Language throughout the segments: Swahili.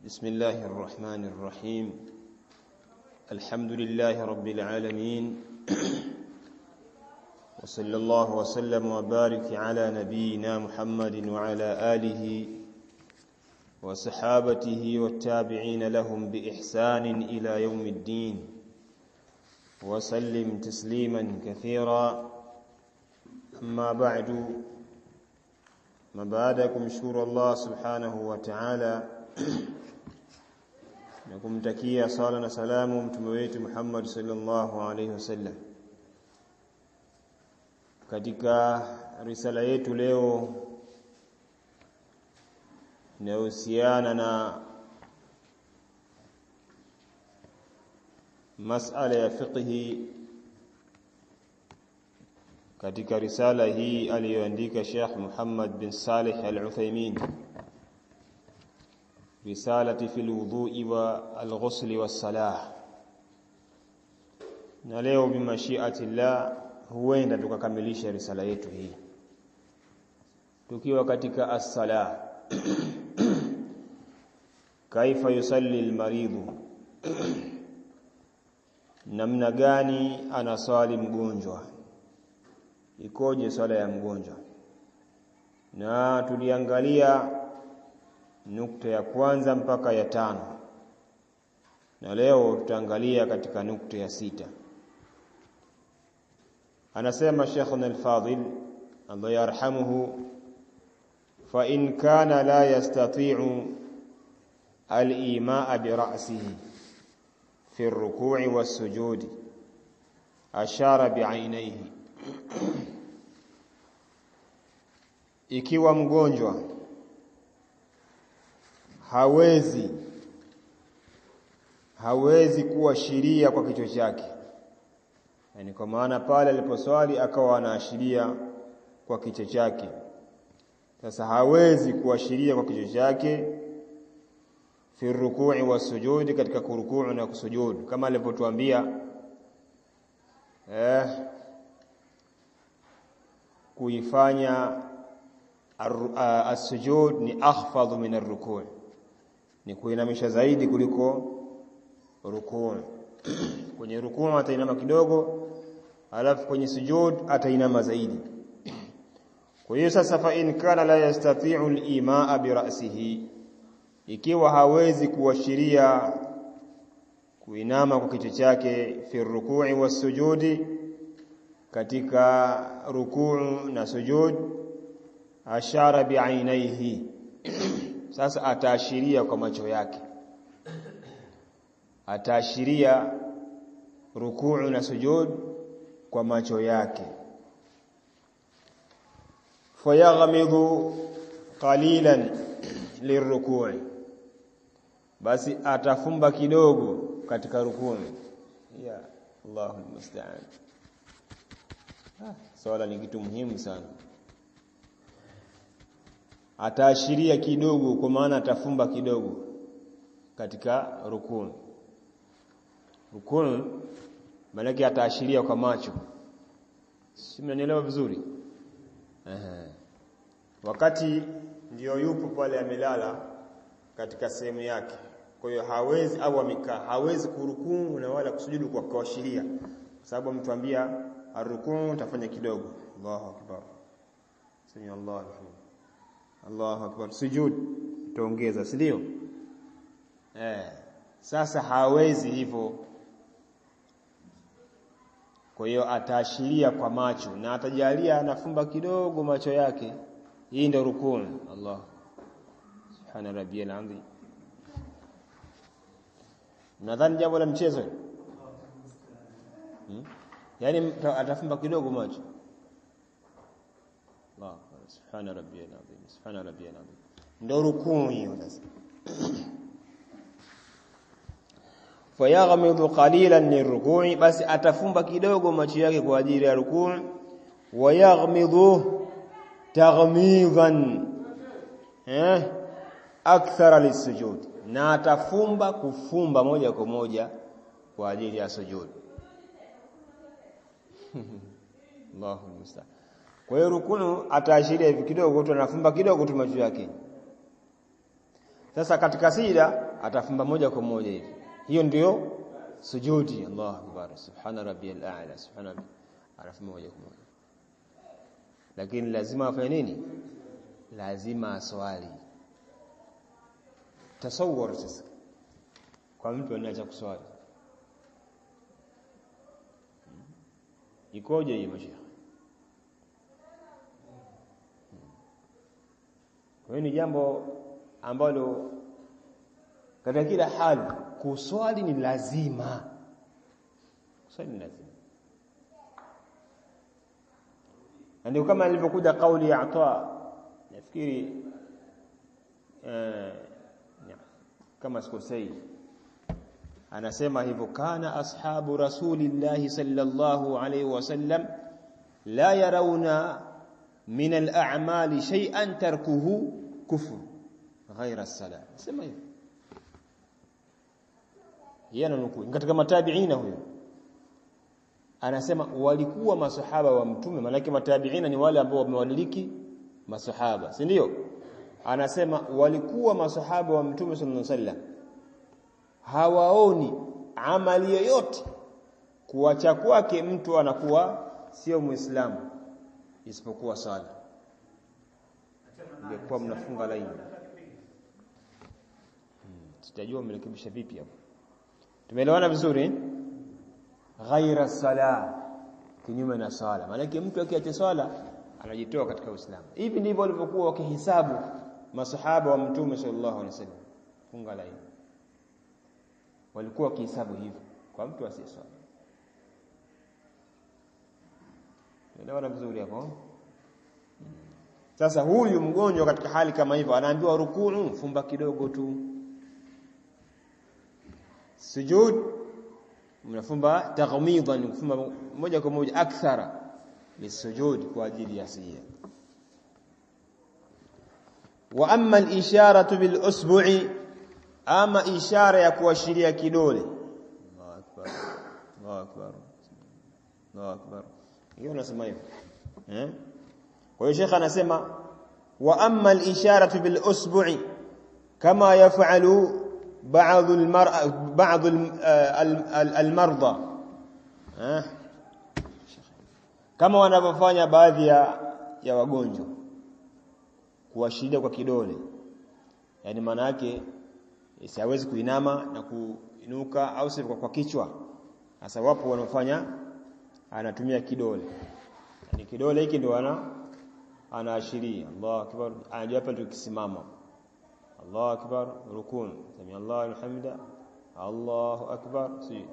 بسم الله الرحمن الرحيم. الحمد لله رب العالمين، وصلى الله وسلم وبارك على نبينا محمد وعلى آله وصحابته والتابعين لهم بإحسان إلى يوم الدين، وسلم تسليما كثيرا. أما بعد، ما بعدكم شكر الله سبحانه وتعالى na kumtakia sala na salamu mtume wetu Muhammad sallallahu alaihi wasallam. Katika risala yetu leo inahusiana na masala ya fiqhi. Katika risala hii aliyoandika Sheikh Muhammad bin Salih Al-Uthaymeen, risalati fil wudhu'i wa al-ghusli was-salah. Na leo bimashiati Allah huenda tukakamilisha risala yetu hii tukiwa katika as-salah. Kaifa yusalli al-maridhu, namna gani anaswali mgonjwa, ikoje swala ya mgonjwa. Na tuliangalia nukta ya kwanza mpaka ya 5, na leo tutaangalia katika nukta ya 6. Anasema Sheikhuna al-Fadil Allah yarhamuhu, fa in kana la yastati'u al-imaa bi ra'sihi fi ar-ruku'i was-sujudi ashara bi 'ainayhi. Ikiwa mgonjwa hawezi kuashiria kwa kichwa chake, yani kwa maana pale aliposwali akawa anaashiria kwa kichwa chake. Sasa hawezi kuashiria kwa kichwa chake fi ruku'i wa sujudi, katika kurukuu na kusujudu, kama alivyotuambia kuifanya as-sujud ni akhfadhu min ar-ruku', ni kuinamisha zaidi kuliko rukuu. Kwenye rukuu atainama kidogo, alafu kwenye sujud atainama zaidi. Kwa hiyo sasa, fa in kana la yastati'u al-imaa bi ra'sihi, ikiwa hawezi kuashiria kuinama kwa kichwa chake fi ruku'i was-sujudi, katika rukuu na sujud, ashara bi 'ainaihi, sasa ataashiria kwa macho yake, ataashiria rukuu na sujud kwa macho yake. Fayaghmidhu qalilan lirruku'i, basi atafumba kidogo katika rukuu. Ya Allahul musta'an. Swala ni kitu muhimu sana. Ataashiria kidogo, kwa maana atafumba kidogo katika rukuu. Rukuu maana yake ataashiria kwa macho. Si mnanielewa vizuri? Wakati ndio yupo pale amelala katika sehemu yake, kwa hiyo hawezi, au amekaa, hawezi kurukuu na wala kusujudu kwa kuashiria, kwa sababu mtuambia arukuu utafanya kidogo. Allahu akbar, sami Allahu akbar, Allahu akbar. Sujud utaongeza, si ndio? Sasa hawezi hivyo, kwa hiyo ataashiria kwa macho na atajalia anafumba kidogo macho yake. Hii ndio rukuu. Allah subhana rabbiyal azim. Nadhani jambo la mchezo, yani atafumba kidogo macho. Allah subhana rabbiyal azim, subhana rabbiyal azim, ndio rukuu hiyo. Sasa fayaghmidhu qalilan lirruku'i, basi atafumba kidogo macho yake kwa ajili ya rukuu. Wayaghmidhu taghmidhan akthara lisujud, na atafumba kufumba moja kwa moja kwa ajili ya sujud. Allahu musta'an. Kwa hiyo rukuu ataashiria hivi kidogo tu, anafumba kidogo tu macho yake. Sasa katika sijda atafumba moja kwa moja hivi. Hiyo ndio sujudi. Allahu akbar, subhana rabbiyal a'la, subhana rabbi, anafumba moja kwa moja. Lakini lazima afanye nini? Lazima aswali. Tasawwur sasa kwa mtu anaacha kuswali ikoje hii mashia? Kwa hiyo ni jambo ambalo katika kila hali kuswali ni lazima. Kuswali ni lazima. Ndio kama ilivyokuja kauli ya Ata, nafikiri kama sikosei, anasema hivyo, kana ashabu rasulillahi sallallahu alayhi wasallam la yarawna min al-a'mali shay'an tarkuhu kufr ghayra as-salat. Sema hivyo yana nukuu katika matabiina. Huyo anasema walikuwa masahaba wa mtume, maana matabiina ni wale ambao wamewadiliki masahaba, si ndio? Anasema walikuwa masahaba wa mtume sallallahu alaihi wasallam hawaoni amali yoyote kuacha kwake mtu anakuwa sio muislamu isipokuwa sala. Ingekuwa mnafunga laini, tutajua mrekebisha vipi hapo. Tumeelewana vizuri? Ghaira sala, kinyume na sala. Maana mtu akiacha sala anajitoa katika Uislamu. Hivi ndivyo walivyokuwa wakihesabu masahaba wa mtume sallallahu alaihi wasallam. Funga laini walikuwa wakihesabu hivyo kwa mtu asiyeswali. Unaelewana vizuri hapo? Sasa huyu mgonjwa katika hali kama hivyo anaambiwa rukuu, fumba kidogo tu. Sujud mnafumba taghmidan, kufumba moja kwa moja, akthara lisujud kwa ajili ya sijda. Wa amma al-isharatu bil usbu'i, ama ishara ya kuashiria kidole. Allahu akbar, Allahu akbar, Allahu akbar. Hiyo nasema hivyo. Kwa hiyo Sheikh anasema wa amma al-isharatu bil usbu'i kama yaf'alu بعض المرضى kama wanavyofanya baadhi ya wagonjwa kuashiria kwa kidole. Yani maana yake siwezi kuinama na kuinuka au sio kwa kichwa. Sasa wapo wanaofanya anatumia kidole. Yani kidole hiki ndio anaashiria. Allahu akbar, anajua hapa tukisimama. Allahu akbar, rukun, sami Allahu alhamda, Allahu akbar. Si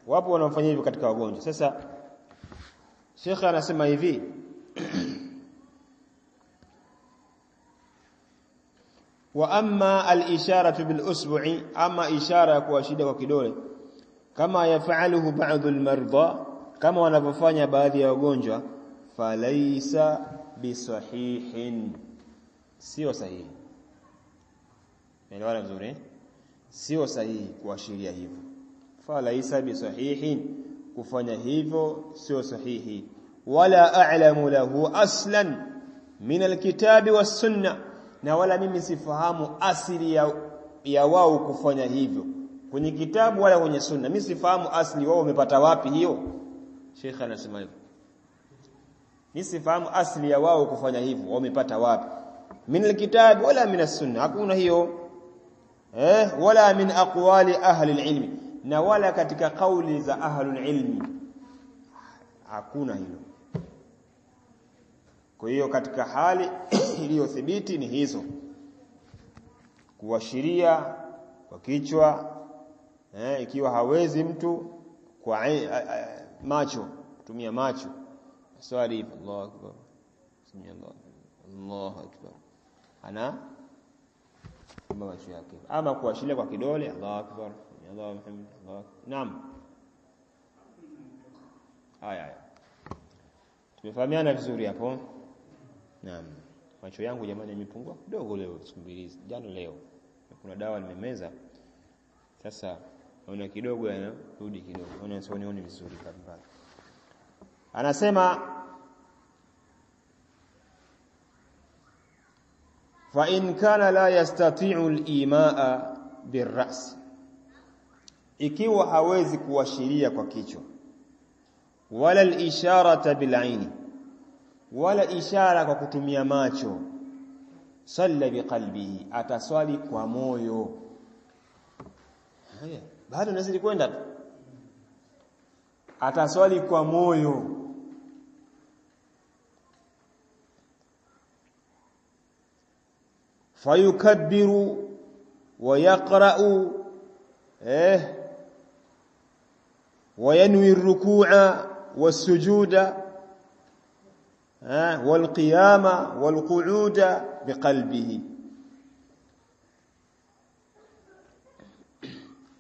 wapo wanaofanya hivyo katika wagonjwa. Sasa Sheikh anasema hivi wa amma al-isharatu bil usbu'i, ama ishara ya kuashiria kwa kidole kama yafaluhu ba'd al-marda, kama wanavyofanya baadhi ya wagonjwa, falaysa bisahihin, sio sahihi. Unaelewana vizuri? Sio sahihi kuashiria hivyo. Falaysa bisahihin, kufanya hivyo sio sahihi. Wala a'lamu lahu aslan min alkitabi was sunnah, na wala mimi sifahamu asili ya wao kufanya hivyo kwenye kitabu wala kwenye sunna. Mimi sifahamu asili wao wamepata wapi hiyo. Sheikh anasema hivyo, mimi sifahamu asili ya wao kufanya hivyo wamepata wapi, min alkitabi wala min as-sunnah, hakuna hiyo. Wala min aqwali ahli al-ilm, na wala katika kauli za ahli al-ilm hakuna hilo. Kwa hiyo katika hali iliyothibiti ni hizo, kuashiria kwa kichwa, ikiwa hawezi mtu kwa macho, kutumia macho swali Allahu akbar, Allahu akbar, ana macho yake, ama kuashiria kwa kidole Allahu akbar, Allahu muhammad, Allahu. Naam, haya tumefahamiana vizuri hapo. Naam, macho yangu jamani yamepungua kidogo leo, siku mbili jana, leo kuna dawa nimemeza, sasa naona kidogo yanarudi kidogo, naona sioni vizuri kabisa. Anasema fa in kana la yastati'u al-imaa birras, ikiwa hawezi kuashiria kwa kichwa, wala al-isharata bil-aini, wala ishara kwa kutumia macho, salla biqalbihi, ataswali kwa moyo. Haya, bado nazidi kwenda, ataswali kwa moyo. Fayukabbiru wa yaqra'u wa yanwi ar-ruku'a was-sujuda wal-qiyama wal-qu'uda biqalbihi.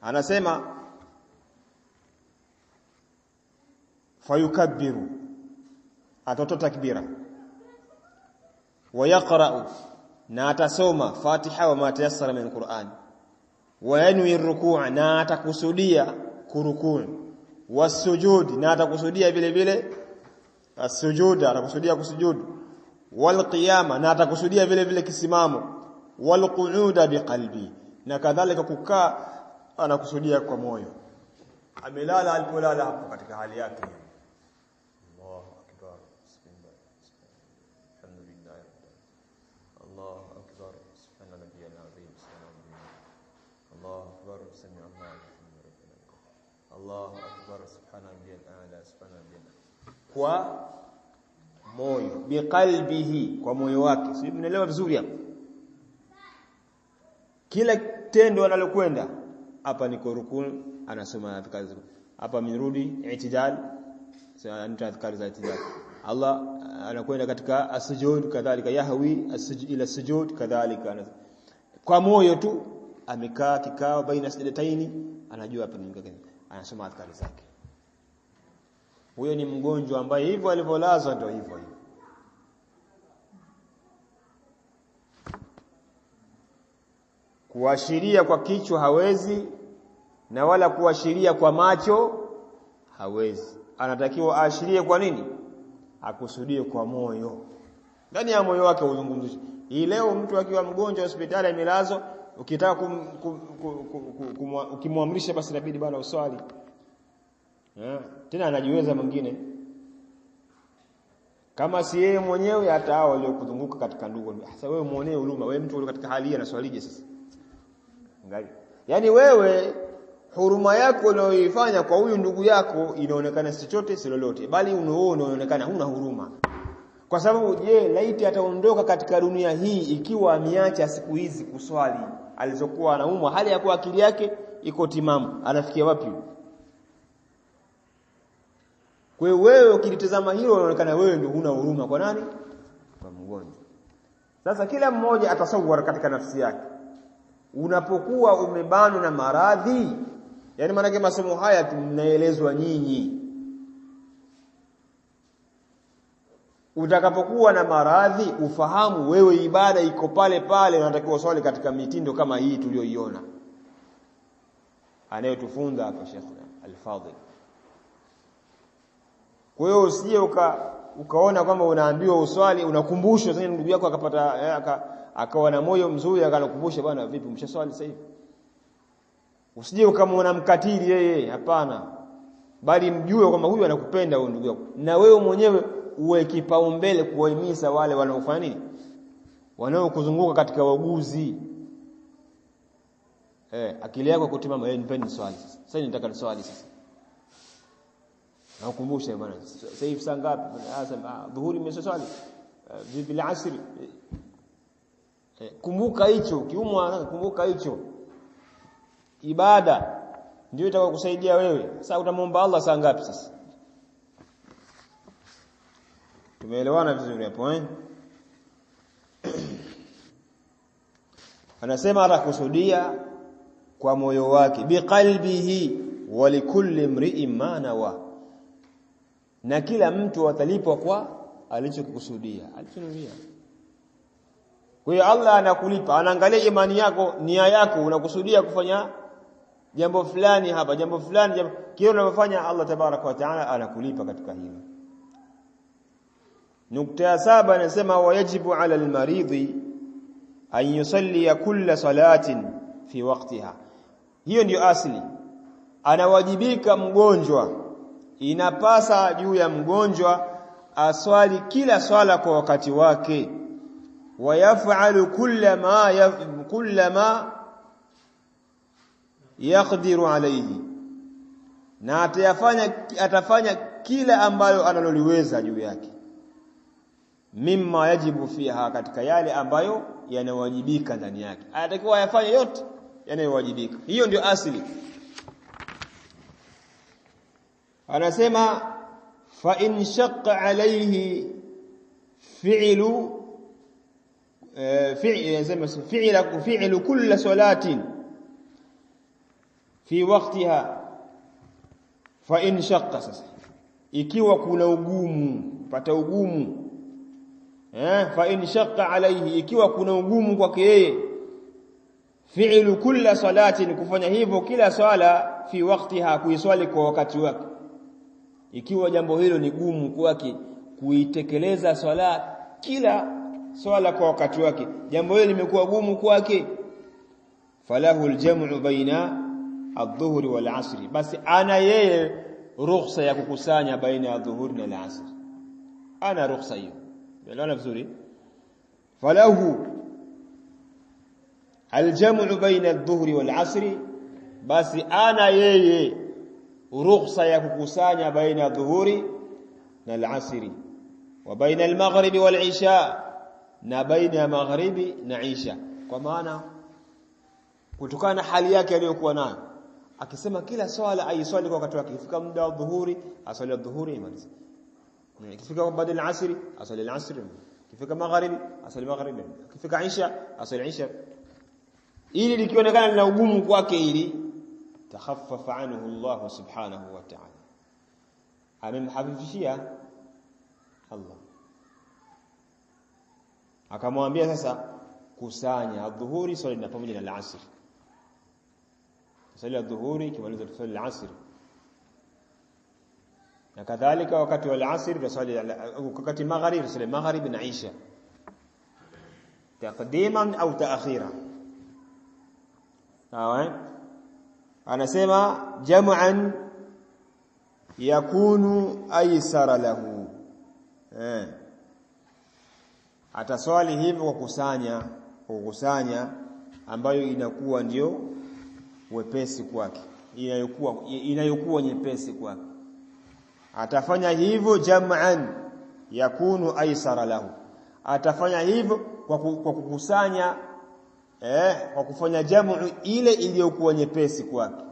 Anasema fayukabbiru, atatoa takbira, wa yaqra'u, na atasoma Fatiha wa ma tayassara min Qur'an, wa yanwi ar-ruku', na atakusudia kurukuu, was-sujud, na atakusudia vile vile as-sujud, atakusudia kusujudu, wal-qiyama, na atakusudia vile vile kisimamo, wal-qu'uda biqalbi, na kadhalika kukaa anakusudia kwa moyo. Amelala, alipolala hapo katika hali yake, Allahu akbar, bismillah, alhamdulillah, Allahu akbar, subhanallahi al-azim, Allahu akbar, sami Allahu liman, Allahu akbar, subhanallahi al-a'la, subhanallahi, kwa moyo, biqalbihi, kwa moyo wake. Sio, mnaelewa vizuri hapo? Kila tendo analokwenda hapa ni rukuu, anasoma adhkar. Hapa amerudi i'tidal, sasa anta adhkar za i'tidal. Allah anakwenda katika as-sujud, kadhalika yahwi ila as-sujud, kadhalika kwa moyo tu amekaa kikao baina sajdataini, anajua hapa ni mkakati, anasoma adhkar zake. Huyo ni mgonjwa ambaye hivyo alivyolazwa ndio hivyo hivyo. Kuashiria kwa kichwa hawezi, na wala kuashiria kwa macho hawezi. Anatakiwa aashirie kwa nini? Akusudie kwa moyo, ndani ya moyo wake uzungumzie. Hii leo mtu akiwa mgonjwa hospitali amelazwa, ukitaka ukimwamrisha basi inabidi bwana uswali, tena anajiweza mwingine, kama si yeye mwenyewe hata hao waliokuzunguka katika ndugu. Sasa wewe muonee huruma, wewe mtu katika hali hii anaswalije sasa? Ngai, yani wewe huruma yako unayoifanya kwa huyu ndugu yako inaonekana si chochote si lolote, bali unaonekana huna huruma. Kwa sababu je, laiti ataondoka katika dunia hii ikiwa ameacha siku hizi kuswali alizokuwa anaumwa, hali ya kuwa akili yake iko timamu, anafikia wapi? Kwa hiyo wewe ukilitazama hilo unaonekana wewe ndio huna huruma kwa nani? Kwa mgonjwa. Sasa kila mmoja atasawara katika nafsi yake. Unapokuwa umebanwa na maradhi, yani maana yake masomo haya tunaelezwa nyinyi. Utakapokuwa na maradhi ufahamu wewe ibada iko pale pale, unatakiwa swali katika mitindo kama hii tuliyoiona anayotufunza hapa Sheikh Al-Fadhil. Kwa hiyo usije ukaona kwamba unaambiwa uswali unakumbushwa sasa ndugu yako akapata akawa na moyo mzuri akanakumbusha bwana vipi umeshaswali sasa hivi. Usije ukamwona mkatili yeye, hapana. Bali mjue kwamba huyu anakupenda huyo ndugu yako. Na wewe mwenyewe uwe kipaumbele kuwahimiza wale wanaofanya nini? Wanaokuzunguka katika wauguzi. Akili yako kutimama, nipeni swali sasa. Sasa nitaka swali sasa. Na ukumbushe bwana sasa hivi saa ngapi? Sasa dhuhuri mmeswali. Vipi al-asr? Kumbuka hicho, kiumwa kumbuka hicho. Ibada ndio itakokusaidia wewe. Sasa utamwomba Allah saa ngapi sasa? Tumeelewana vizuri hapo Anasema atakusudia kwa moyo wake, biqalbihi wa likulli imri'in ma nawa, na kila mtu atalipwa kwa alichokikusudia, alichonuia. Kwa hiyo Allah anakulipa, anaangalia imani yako, nia yako, unakusudia kufanya jambo fulani hapa, jambo fulani, kile unalofanya Allah tabaraka wa taala anakulipa katika hilo. Nukta ya 7 anasema wajibu ala almaridhi an yusalli kulla salatin fi waqtiha. Hiyo ndio asli. Anawajibika mgonjwa, inapasa juu ya mgonjwa aswali kila swala kwa wakati wake, wayafalu kullama yaqdiru alayhi, na atafanya kila ambayo analoliweza juu yake, mimma yajibu fiha, katika yale ambayo yanawajibika ndani yake, anatakiwa ayafanye yote yanayowajibika. Hiyo ndio asili. Anasema fa in shaqqa alayhi fi'lu fi'lu kull salatin fi waqtiha, fa in shaqqa, sasa ikiwa kuna ugumu, pata ugumu, fa in shaqqa alayhi, ikiwa kuna ugumu kwake yeye, fi'lu kull salatin, kufanya hivyo kila swala, fi waqtiha, kuiswali kwa wakati wake. Ikiwa jambo hilo ni gumu kwake kuitekeleza swala, kila swala kwa wakati wake, jambo hilo limekuwa gumu kwake, falahu aljam'u baina adh-dhuhri wal 'asri, basi ana yeye ruhusa ya kukusanya baina adh-dhuhri na al-'asr. Ana ruhusa hiyo. Unaona vizuri? Falahu aljam'u baina adh-dhuhri wal 'asri, basi ana yeye ruhusa ya kukusanya baina adh-dhuhri na al-'asri, wa baina al-maghribi wal 'isha, na baina maghribi na isha. Kwa maana kutokana na hali yake aliyokuwa nayo, akisema kila swala aiswali kwa wakati wake, ifika muda wa dhuhuri aswali dhuhuri imalize, ikifika baada ya al-'asri aswali al-'asri, ikifika maghribi aswali maghribi, ikifika isha aswali isha. Ili likionekana lina ugumu kwake, ili takhaffafa anhu Allah subhanahu wa ta'ala, amemhafifishia Allah, akamwambia sasa kusanya adhuhuri swali na pamoja na al-'asr, swali adhuhuri kimaliza swali al-'asr, na kadhalika wakati wa al-'asr swali, wakati maghrib swali maghrib na isha, taqdiman au ta'khira. Sawa? Anasema jam'an yakunu aysara lahu, ataswali hivyo kwa kukusanya ambayo inakuwa ndio wepesi kwake, inayokuwa nyepesi kwake, atafanya hivyo jam'an yakunu aysara lahu, atafanya hivyo kwa kukusanya, kwa kufanya jamu ile iliyokuwa nyepesi kwake,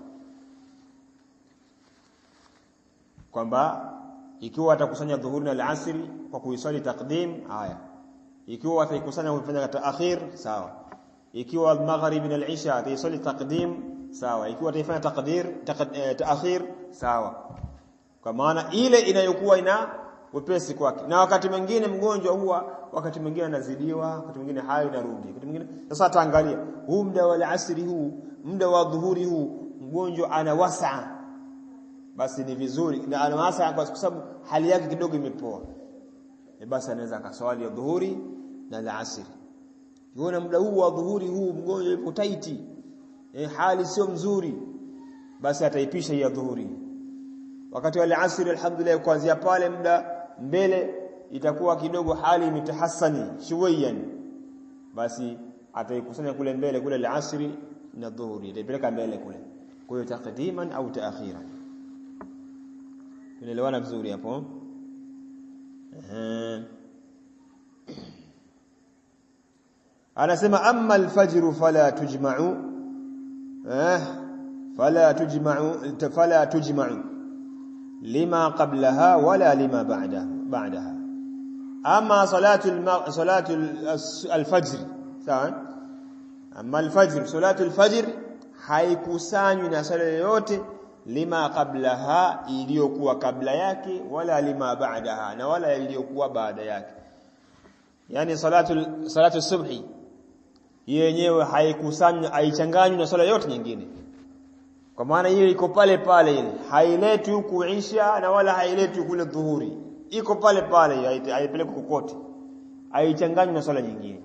kwamba ikiwa atakusanya dhuhuri na al-'asri kwa kuiswali taqdim, haya, ikiwa ataikusanya kufanya ta'khir, sawa, ikiwa al-maghrib na al-isha ataiswali taqdim, sawa, ikiwa ataifanya ta'khir, sawa, kwa maana ile inayokuwa ina wepesi kwake. Na wakati mwingine mgonjwa huwa, wakati mwingine anazidiwa, wakati mwingine hayo inarudi, wakati mwingine. Sasa ataangalia huu muda wa al-'asri, huu muda wa dhuhuri, huu mgonjwa ana wasa, basi ni vizuri, na ana wasa kwa sababu hali yake kidogo imepoa, basi anaweza akaswali ya dhuhuri na al-'asri. Unaona muda huu wa dhuhuri huu mgonjwa yuko taiti, hali sio mzuri, basi ataipisha ya dhuhuri. Wakati wa al-'asri alhamdulillah, kuanzia pale muda mbele itakuwa kidogo hali imetahassani shwiyan, basi ataikusanya kule mbele kule al-'asri na dhuhuri, itaipeleka mbele kule. Kwa hiyo taqdiman au ta'khiran. Tunaelewana vizuri hapo? Anasema amma al-fajr fala tujma'u lima qablaha wala lima ba'daha. Ama salatu al-fajr, sawa, amma al-fajr, salatu al-fajr haikusanywi na sala yoyote lima qablaha, iliyokuwa kabla yake, wala lima ba'daha, na wala iliyokuwa baada yake. Yani salatu subhi yenyewe haikusanywi, haichanganywi na sala yote nyingine, kwa maana hiyo iko pale pale, ile haileti huku isha na wala haileti kule dhuhuri, iko pale pale, haipeleki kokote, haichanganywi na sala nyingine.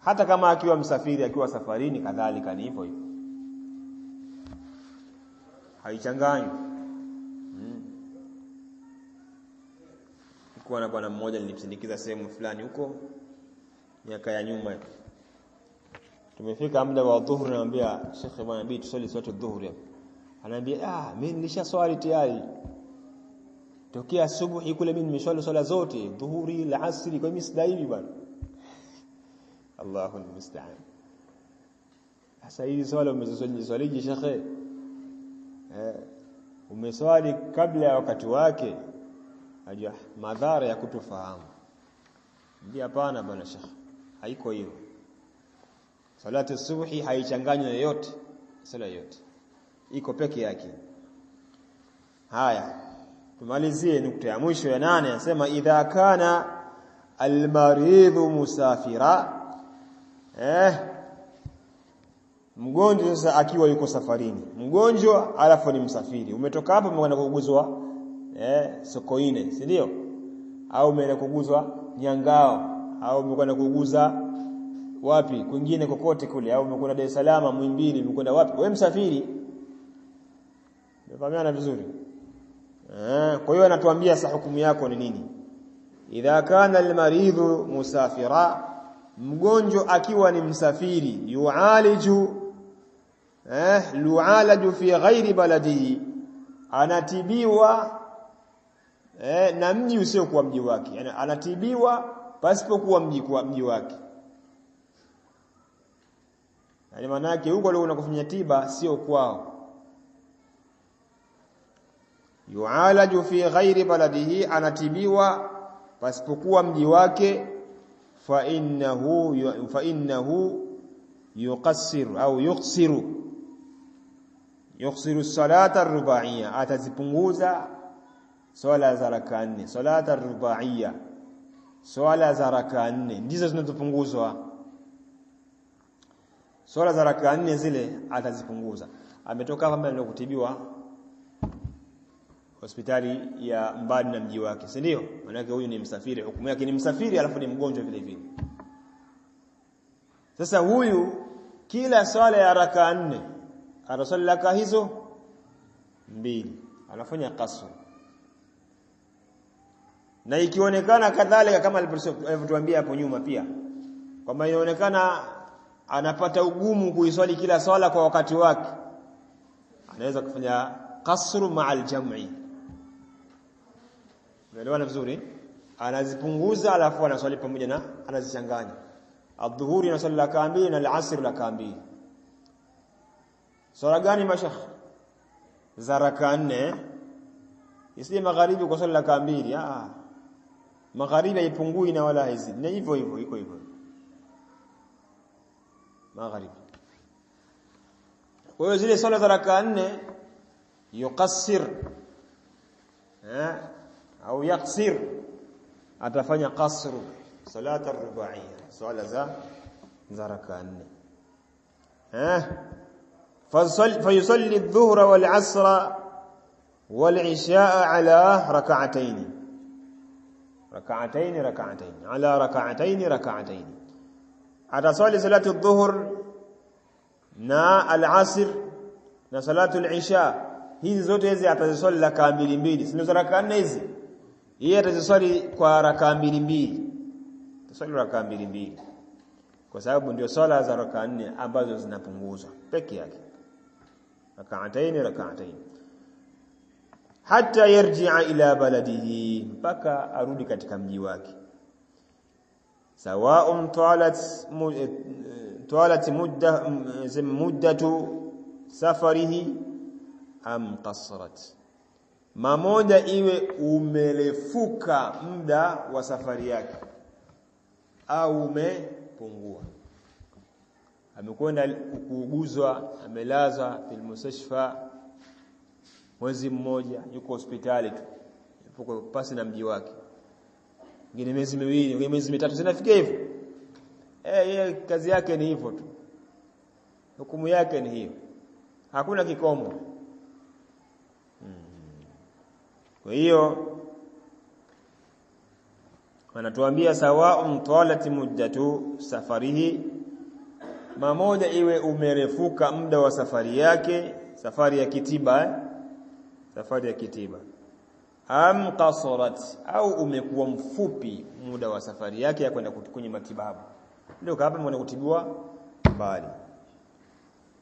hata kama akiwa msafiri, akiwa safarini kadhalika ni hivyo hivyo, haichanganywi. Nilikuwa na bwana mmoja nilimsindikiza sehemu fulani huko miaka ya nyuma. Tumefika muda wa dhuhuri, naambia Sheikh bwana bi tusali swala dhuhuri. Ananiambia mimi nilishaswali tayari. Tokea asubuhi kule mimi nimeswali swala zote, dhuhuri, al-asri, kwa mimi sidaimi bwana. Allahu musta'an. Sasa hii swala umeswali Sheikh? Umeswali kabla ya wakati wake. Ajua madhara ya kutofahamu. Ndio hapana bwana Sheikh. Haiko hiyo. Salatu subhi haichanganywi yoyote, sala yote iko peke yake. Haya, tumalizie nukta ya mwisho ya 8. Anasema idha kana almaridhu musafira, mgonjwa sasa akiwa yuko safarini, mgonjwa alafu ni msafiri. Umetoka hapo umekwenda kuuguzwa Sokoine, si ndio? Au umeenda kuuguzwa Nyangao, au umekwenda kuuguza wapi kwingine kokote kule, au umekwenda Dar es Salaam, Muhimbili, umekwenda wapi, wewe msafiri. Umefahamiana vizuri? Kwa hiyo anatuambia sasa hukumu yako ni nini? Idha kana almaridhu musafira, mgonjwa akiwa ni msafiri, yu'alaju fi ghairi baladihi, anatibiwa na mji usio kwa mji wake, yani anatibiwa pasipokuwa mji wake. Yani maana yake huko leo unakufanya tiba sio kwao. Yu'alaju fi ghairi baladihi, anatibiwa pasipokuwa mji wake. Fa innahu yuqassir au yuqsiru salata ar-ruba'iyya, atazipunguza swala za raka 4. Salata ar-ruba'iyya, swala za raka 4 ndizo zinazopunguzwa. Swala za raka 4 zile atazipunguza. Ametoka hapa ndio kutibiwa hospitali ya mbali na mji wake, si ndio? Maana yake huyu ni msafiri, hukumu yake ni msafiri alafu ni mgonjwa vile vile. Sasa huyu kila swala ya raka 4 atasali raka hizo 2, anafanya qasr. Na ikionekana kadhalika kama alivyotuambia hapo nyuma pia, kwamba inaonekana anapata ugumu kuiswali kila swala kwa wakati wake, anaweza kufanya qasru ma'al jam'i. Unaelewana vizuri? Anazipunguza alafu anaswali pamoja na anazichanganya. Adhuhuri anaswali raka 2 na al-asr raka 2. Swala gani mashakh? Za raka 4. Isije magharibi kwa swala raka 2. Magharibi haipungui na wala haizidi. Ni hivyo hivyo, iko hivyo. Magharibi. Kwa hiyo zile swala za raka 4 yuqassir au yaqsir, atafanya qasru salata ar-ruba'iyya, swala za raka 4. Fayusalli adh-dhuhra wal-'asra wal-'isha'a ala rak'atayn ala rak'atayn. Atasali salatu adh-dhuhr na al-'asr na salatu al-'isha, hizi zote hizi ataziswali raka 2 sio raka 4 hizi. Yeye ataziswali kwa raka 2. Ataswali raka 2 kwa sababu ndio swala za raka 4 ambazo zinapunguzwa peke yake, rak'atayn hatta yarji'a ila baladihi, mpaka arudi katika mji wake. Sawa'un tawalat muddatu safarihi am qasrat, mamoja iwe umelefuka muda wa safari yake au umepungua. Amekwenda kuuguzwa, amelazwa fil mustashfa mwezi mmoja, yuko hospitali tu, yuko pasi na mji wake, ngine miezi 2, ngine miezi 3, zinafikia hivyo. Yeye kazi yake ni hivyo tu, hukumu yake ni hiyo, hakuna kikomo. Kwa hiyo wanatuambia sawa'un tawalat muddatu safarihi mamoja iwe umerefuka muda wa safari yake, safari ya kitiba safari ya kitiba, am qasarat, au umekuwa mfupi muda wa safari yake ya kwenda kwenye matibabu, ndio hapa mwana kutibiwa mbali.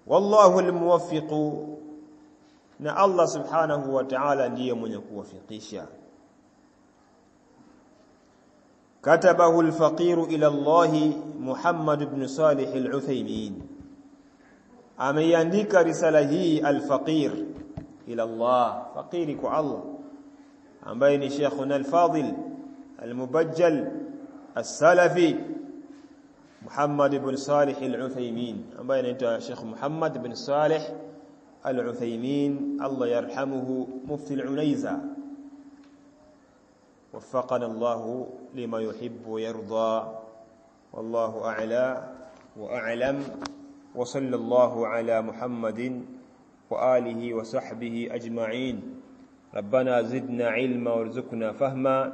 Wallahu almuwaffiq, na Allah subhanahu wa ta'ala ndiye mwenye kuwafikisha. كتبه الفقير إلى الله محمد بن صالح العثيمين، أميانديك رساله الفقير إلى الله، فقيرك الله، أمبين شيخنا الفاضل المبجل السلفي محمد بن صالح العثيمين، أمبين أنت شيخ محمد بن صالح العثيمين الله يرحمه، مفتي العنيزة، وفقنا الله لما يحب ويرضى، والله أعلى وأعلم، وصلى الله على محمد وآله وصحبه أجمعين. ربنا زدنا علما وارزقنا فهما،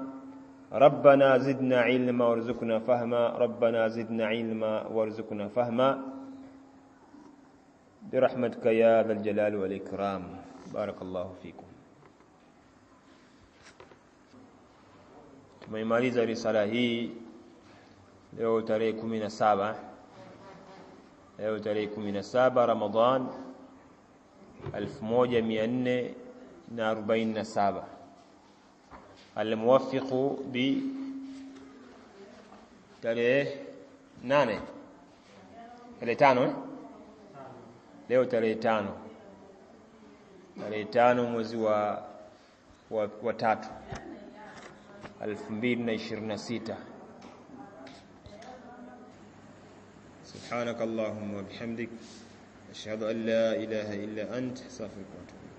ربنا زدنا علما وارزقنا فهما، ربنا زدنا علما وارزقنا فهما، برحمتك يا ذا الجلال والإكرام. بارك الله فيكم. Tumemaliza risala hii leo tarehe 17, leo tarehe 17 Ramadhan 1447, al-muwaffiq bi tarehe 8 tarehe 5 leo tarehe 5 mwezi wa 3 2026. سبحانك اللهم وبحمدك أشهد أن لا إله إلا أنت، أستغفرك وأتوب إليك.